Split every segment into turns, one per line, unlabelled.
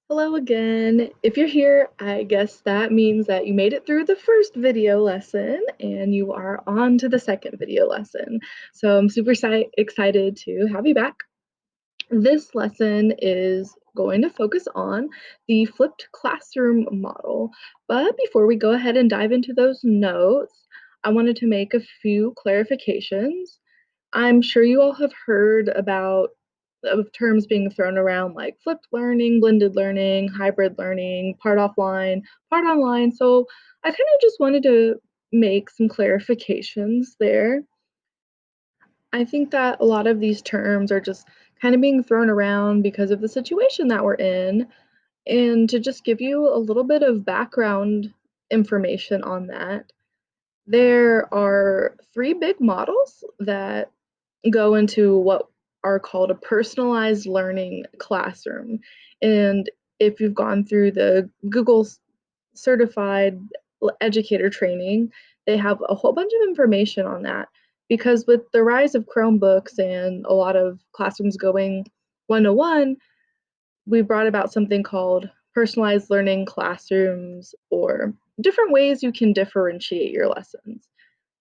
Hello again. If you're here, I guess that means that you made it through the first video lesson and you are on to the second video lesson. So I'm super excited to have you back. This lesson is going to focus on the flipped classroom model. But before we go ahead and dive into those notes, I wanted to make a few clarifications. I'm sure you all have heard about of terms being thrown around like flipped learning, blended learning, hybrid learning, part offline, part online. So I kind of just wanted to make some clarifications there. I think that a lot of these terms are just kind of being thrown around because of the situation that we're in. And to just give you a little bit of background information on that, there are three big models that go into what are called a personalized learning classroom. And if you've gone through the Google certified educator training, they have a whole bunch of information on that. Because with the rise of Chromebooks and a lot of classrooms going one-to-one, we brought about something called personalized learning classrooms, or different ways you can differentiate your lessons.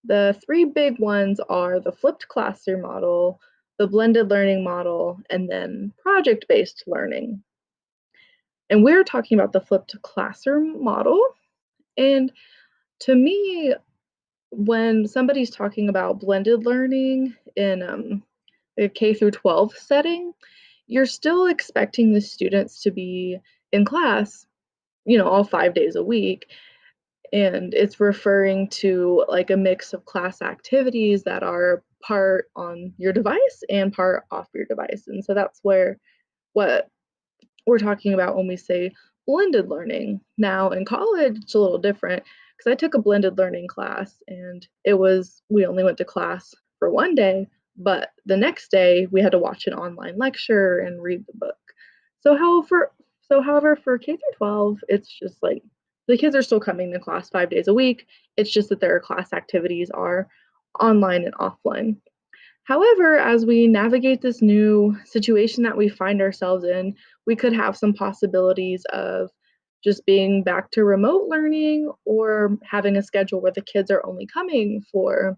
The three big ones are the flipped classroom model, the blended learning model, and then project-based learning. And we're talking about the flipped classroom model. And to me, when somebody's talking about blended learning in a K through 12 setting, you're still expecting the students to be in class, all 5 days a week. And it's referring to like a mix of class activities that are part on your device and part off your device. And so that's where what we're talking about when we say blended learning. Now in college, it's a little different because I took a blended learning class and we only went to class for one day, but the next day we had to watch an online lecture and read the book. So however, for K through 12, it's just like the kids are still coming to class 5 days a week. It's just that their class activities are online and offline. However, as we navigate this new situation that we find ourselves in, we could have some possibilities of just being back to remote learning or having a schedule where the kids are only coming for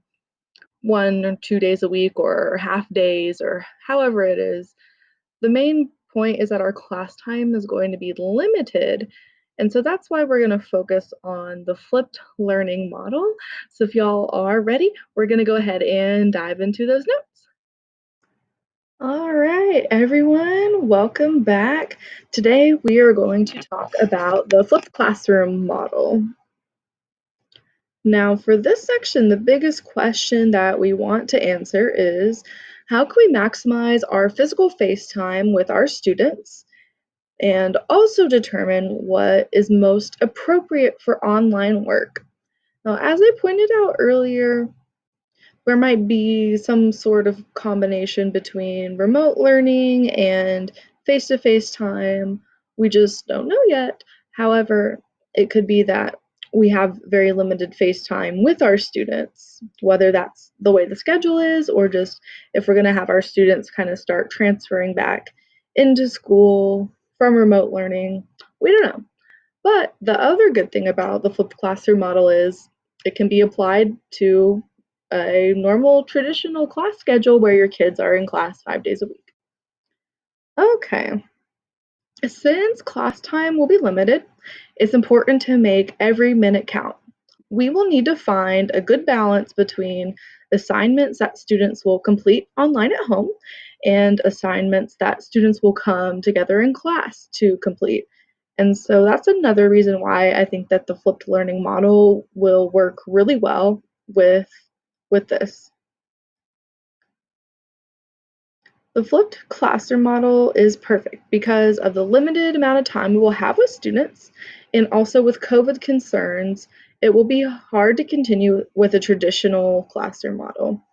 1 or 2 days a week or half days or however it is. The main point is that our class time is going to be limited. And so that's why we're going to focus on the flipped learning model. So if y'all are ready, we're going to go ahead and dive into those notes. All right, everyone, welcome back. Today we are going to talk about the flipped classroom model. Now, for this section, the biggest question that we want to answer is how can we maximize our physical face time with our students and also determine what is most appropriate for online work? Now, as I pointed out earlier, there might be some sort of combination between remote learning and face-to-face time. We just don't know yet. However, it could be that we have very limited face time with our students, whether that's the way the schedule is or just if we're going to have our students kind of start transferring back into school from remote learning. We don't know. But the other good thing about the flipped classroom model is it can be applied to a normal traditional class schedule where your kids are in class 5 days a week. Okay, since class time will be limited, it's important to make every minute count. We will need to find a good balance between assignments that students will complete online at home and assignments that students will come together in class to complete. And so that's another reason why I think that the flipped learning model will work really well with this. The flipped classroom model is perfect because of the limited amount of time we will have with students, and also with COVID concerns, it will be hard to continue with a traditional classroom model.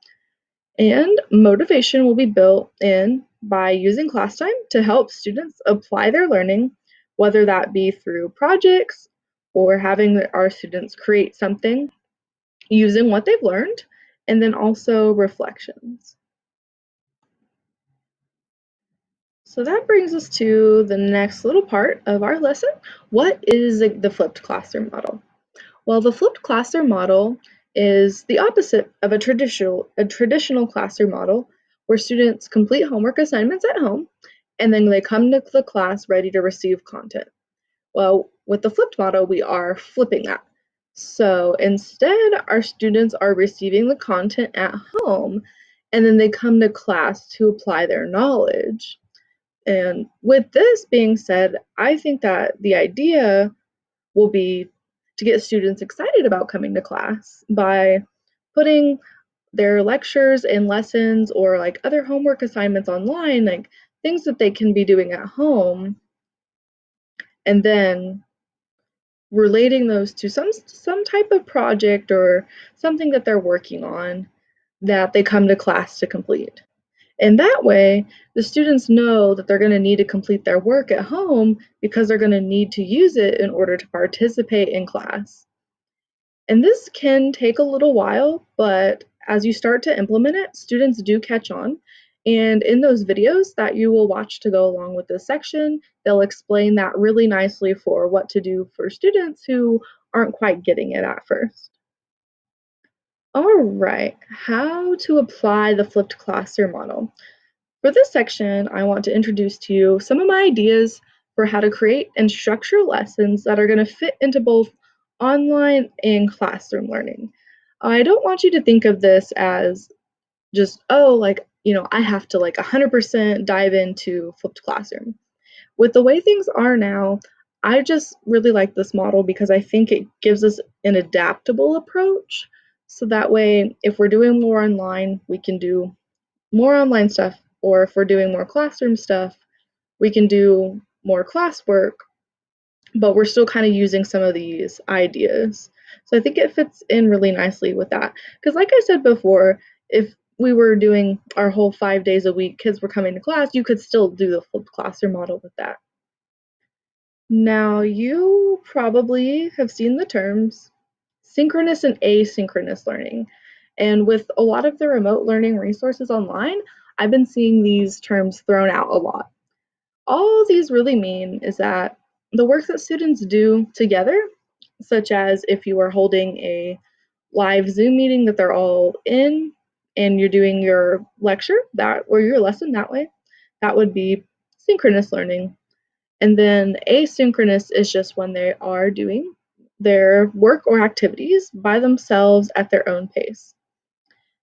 And motivation will be built in by using class time to help students apply their learning, whether that be through projects or having our students create something using what they've learned, and then also reflections. So that brings us to the next little part of our lesson. What is the flipped classroom model? Well, the flipped classroom model is the opposite of a traditional classroom model where students complete homework assignments at home and then they come to the class ready to receive content. Well, with the flipped model, we are flipping that. So instead, our students are receiving the content at home and then they come to class to apply their knowledge. And with this being said, I think that the idea will be to get students excited about coming to class by putting their lectures and lessons or like other homework assignments online, like things that they can be doing at home, and then relating those to some type of project or something that they're working on that they come to class to complete. And that way, the students know that they're going to need to complete their work at home because they're going to need to use it in order to participate in class. And this can take a little while, but as you start to implement it, students do catch on. And in those videos that you will watch to go along with this section, they'll explain that really nicely for what to do for students who aren't quite getting it at first. All right, how to apply the flipped classroom model. For this section, I want to introduce to you some of my ideas for how to create and structure lessons that are going to fit into both online and classroom learning. I don't want you to think of this as just, oh, like, I have to like 100% dive into flipped classroom. With the way things are now, I just really like this model because I think it gives us an adaptable approach. So that way, if we're doing more online, we can do more online stuff, or if we're doing more classroom stuff, we can do more classwork, but we're still kind of using some of these ideas. So I think it fits in really nicely with that. Because, like I said before, if we were doing our whole 5 days a week, kids were coming to class, you could still do the flipped classroom model with that. Now, you probably have seen the terms synchronous and asynchronous learning. And with a lot of the remote learning resources online, I've been seeing these terms thrown out a lot. All these really mean is that the work that students do together, such as if you are holding a live Zoom meeting that they're all in and you're doing your lecture that or your lesson that way, that would be synchronous learning. And then asynchronous is just when they are doing their work or activities by themselves at their own pace.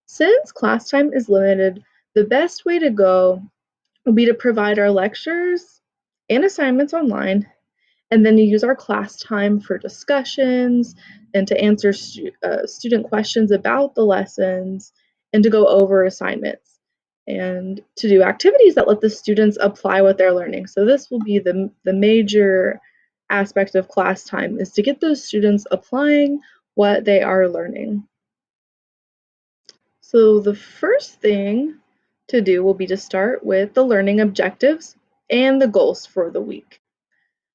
Since class time is limited, the best way to go would be to provide our lectures and assignments online, and then you use our class time for discussions and to answer student questions about the lessons and to go over assignments and to do activities that let the students apply what they're learning. So this will be the major aspect of class time, is to get those students applying what they are learning. So the first thing to do will be to start with the learning objectives and the goals for the week.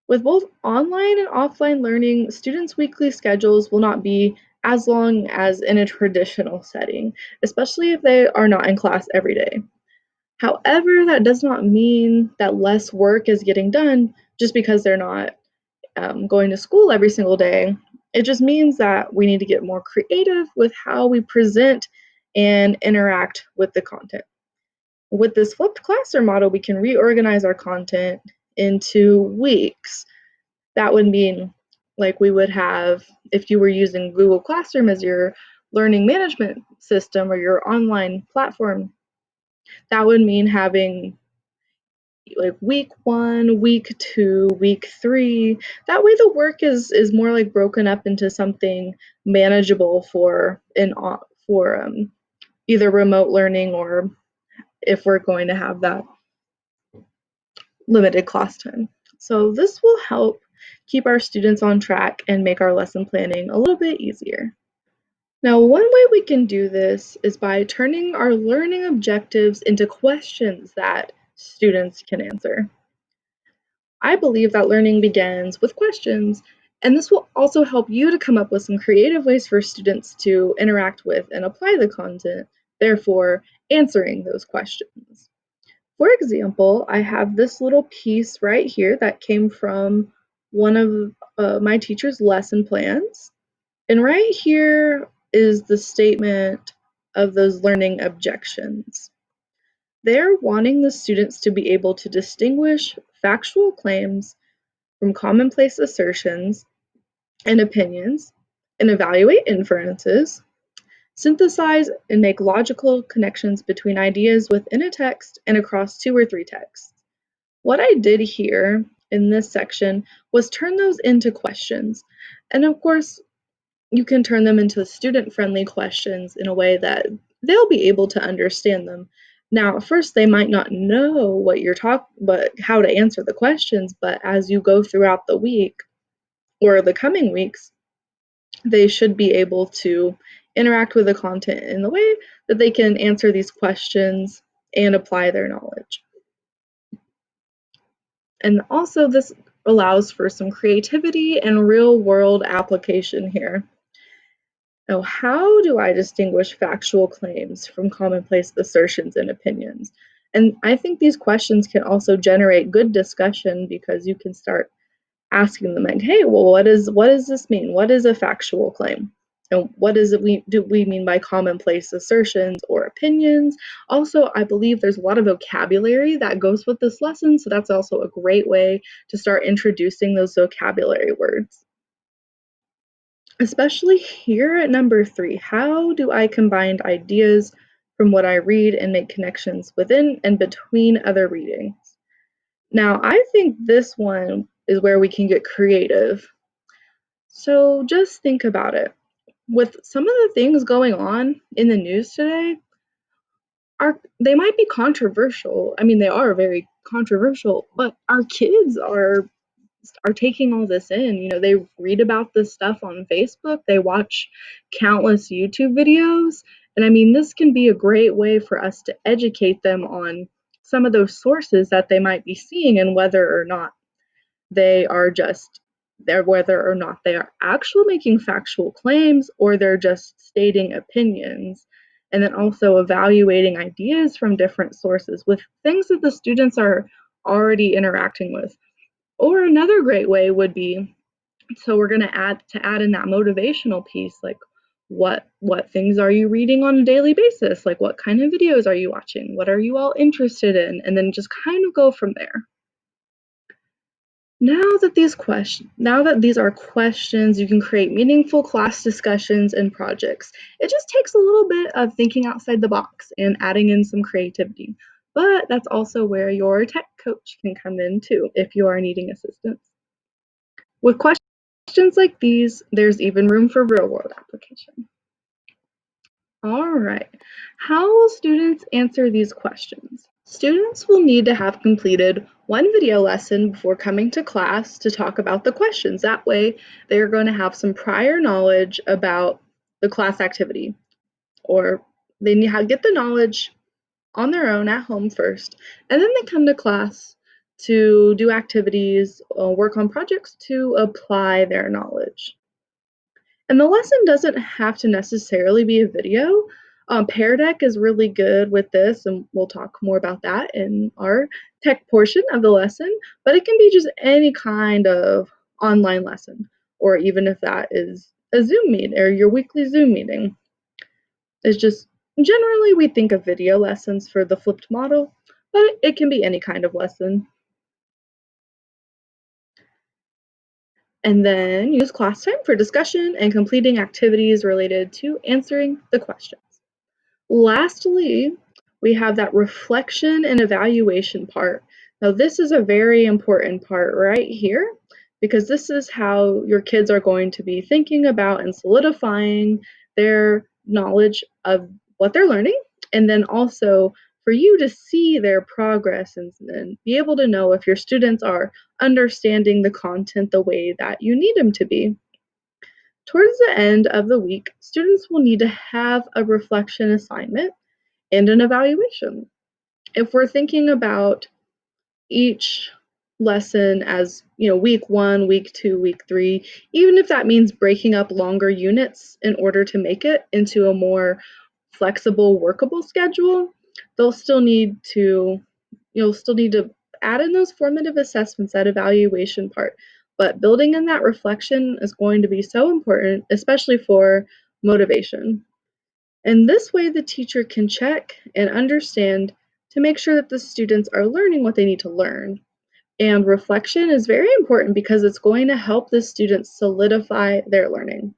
With both online and offline learning, students' weekly schedules will not be as long as in a traditional setting, especially if they are not in class every day. However, that does not mean that less work is getting done just because they're not going to school every single day. It just means that we need to get more creative with how we present and interact with the content. With this flipped classroom model, we can reorganize our content into weeks. That would mean, like, we would have, if you were using Google Classroom as your learning management system or your online platform, that would mean having like week 1, week 2, week 3. That way the work is more like broken up into something manageable for either remote learning or if we're going to have that limited class time. So this will help keep our students on track and make our lesson planning a little bit easier. Now, one way we can do this is by turning our learning objectives into questions that students can answer. I believe that learning begins with questions, and this will also help you to come up with some creative ways for students to interact with and apply the content, therefore answering those questions. For example, I have this little piece right here that came from one of my teacher's lesson plans. And right here is the statement of those learning objections. They're wanting the students to be able to distinguish factual claims from commonplace assertions and opinions, and evaluate inferences, synthesize and make logical connections between ideas within a text and across two or three texts. What I did here in this section was turn those into questions. And of course, you can turn them into student-friendly questions in a way that they'll be able to understand them. Now, at first they might not know but how to answer the questions, but as you go throughout the week or the coming weeks, they should be able to interact with the content in the way that they can answer these questions and apply their knowledge. And also this allows for some creativity and real-world application here. Now, how do I distinguish factual claims from commonplace assertions and opinions? And I think these questions can also generate good discussion because you can start asking them like, hey, well, what does this mean? What is a factual claim? And what do we mean by commonplace assertions or opinions? Also, I believe there's a lot of vocabulary that goes with this lesson, so that's also a great way to start introducing those vocabulary words. Especially here at number 3, how do I combine ideas from what I read and make connections within and between other readings? Now, I think this one is where we can get creative. So just think about it. With some of the things going on in the news today, they might be controversial. I mean, they are very controversial, but our kids are taking all this in. You know, they read about this stuff on Facebook, they watch countless YouTube videos, and I mean, this can be a great way for us to educate them on some of those sources that they might be seeing and they are just whether or not they are actually making factual claims or they're just stating opinions. And then also evaluating ideas from different sources with things that the students are already interacting with. Or another great way would be, so we're going to add in that motivational piece, like what things are you reading on a daily basis? Like what kind of videos are you watching? What are you all interested in? And then just kind of go from there. Now that these are questions, you can create meaningful class discussions and projects. It just takes a little bit of thinking outside the box and adding in some creativity. But that's also where your tech coach can come in too, if you are needing assistance. With questions like these, there's even room for real-world application. All right, how will students answer these questions? Students will need to have completed one video lesson before coming to class to talk about the questions. That way, they're going to have some prior knowledge about the class activity, or they need to get the knowledge on their own at home first, and then they come to class to do activities or work on projects to apply their knowledge. And the lesson doesn't have to necessarily be a video. Pear Deck is really good with this, and we'll talk more about that in our tech portion of the lesson, but it can be just any kind of online lesson, or even if that is a Zoom meet or your weekly Zoom meeting. It's just generally we think of video lessons for the flipped model, but it can be any kind of lesson. And then use class time for discussion and completing activities related to answering the questions. Lastly, we have that reflection and evaluation part. Now, this is a very important part right here because this is how your kids are going to be thinking about and solidifying their knowledge of what they're learning, and then also for you to see their progress and be able to know if your students are understanding the content the way that you need them to be. Towards the end of the week, students will need to have a reflection assignment and an evaluation. If we're thinking about each lesson as, week 1, week 2, week 3, even if that means breaking up longer units in order to make it into a more flexible, workable schedule, they'll still need to you'll still need to add in those formative assessments, that evaluation part. But building in that reflection is going to be so important, especially for motivation. And this way, the teacher can check and understand to make sure that the students are learning what they need to learn. And reflection is very important because it's going to help the students solidify their learning.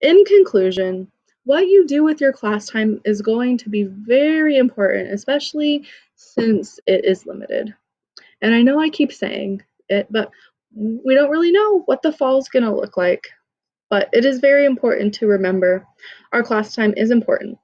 In conclusion, what you do with your class time is going to be very important, especially since it is limited. And I know I keep saying it, but we don't really know what the fall is going to look like. But it is very important to remember our class time is important.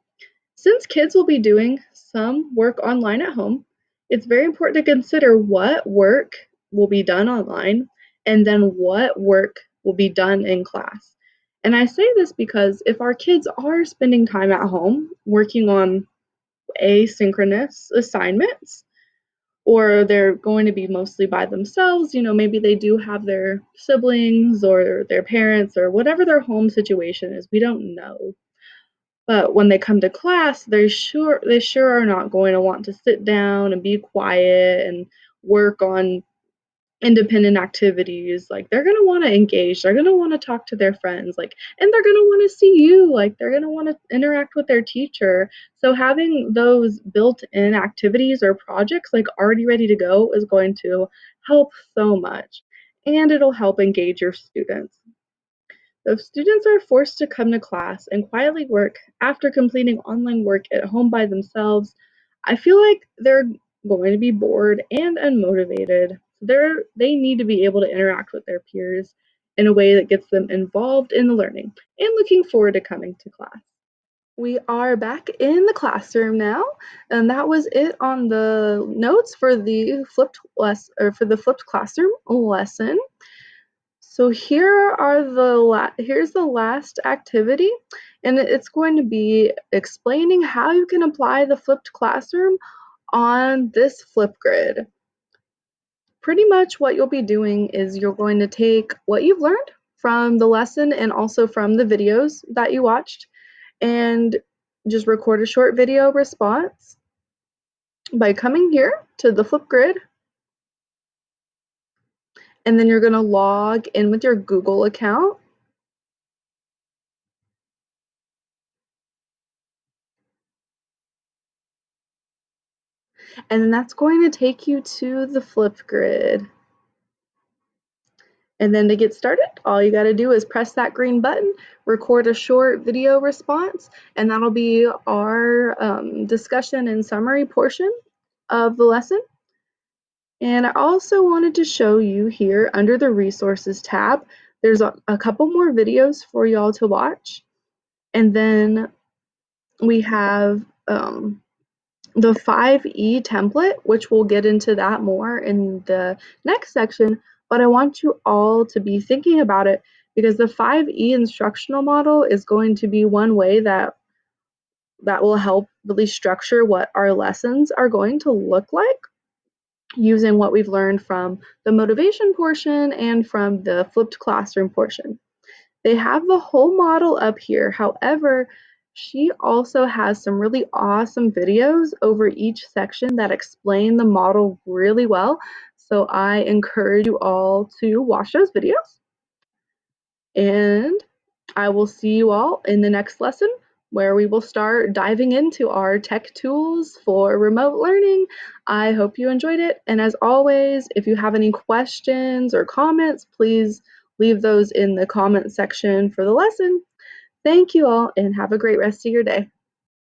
Since kids will be doing some work online at home, it's very important to consider what work will be done online and then what work will be done in class. And I say this because if our kids are spending time at home working on asynchronous assignments, or they're going to be mostly by themselves, maybe they do have their siblings or their parents or whatever their home situation is, we don't know. But when they come to class, they sure are not going to want to sit down and be quiet and work on independent activities. Like, they're going to want to engage, they're going to want to talk to their friends, like, and they're going to want to see you, like, they're going to want to interact with their teacher. So having those built-in activities or projects like already ready to go is going to help so much, and it'll help engage your students. If students are forced to come to class and quietly work after completing online work at home by themselves, I feel like they're going to be bored and unmotivated. They need to be able to interact with their peers in a way that gets them involved in the learning and looking forward to coming to class. We are back in the classroom now, and that was it on the notes for the flipped classroom lesson. So here's the last activity, and it's going to be explaining how you can apply the flipped classroom on this flip grid. Pretty much what you'll be doing is you're going to take what you've learned from the lesson and also from the videos that you watched and just record a short video response by coming here to the flip grid, and then you're going to log in with your Google account. And then that's going to take you to the flip grid. And then to get started, all you got to do is press that green button, record a short video response, and that'll be our discussion and summary portion of the lesson. And I also wanted to show you here under the resources tab, there's a couple more videos for y'all to watch. And then we have the 5E template, which we'll get into that more in the next section, but I want you all to be thinking about it because the 5E instructional model is going to be one way that will help really structure what our lessons are going to look like using what we've learned from the motivation portion and from the flipped classroom portion. They have the whole model up here. However, she also has some really awesome videos over each section that explain the model really well. So I encourage you all to watch those videos. And I will see you all in the next lesson where we will start diving into our tech tools for remote learning. I hope you enjoyed it. And as always, if you have any questions or comments, please leave those in the comment section for the lesson. Thank you all and have a great rest of your day.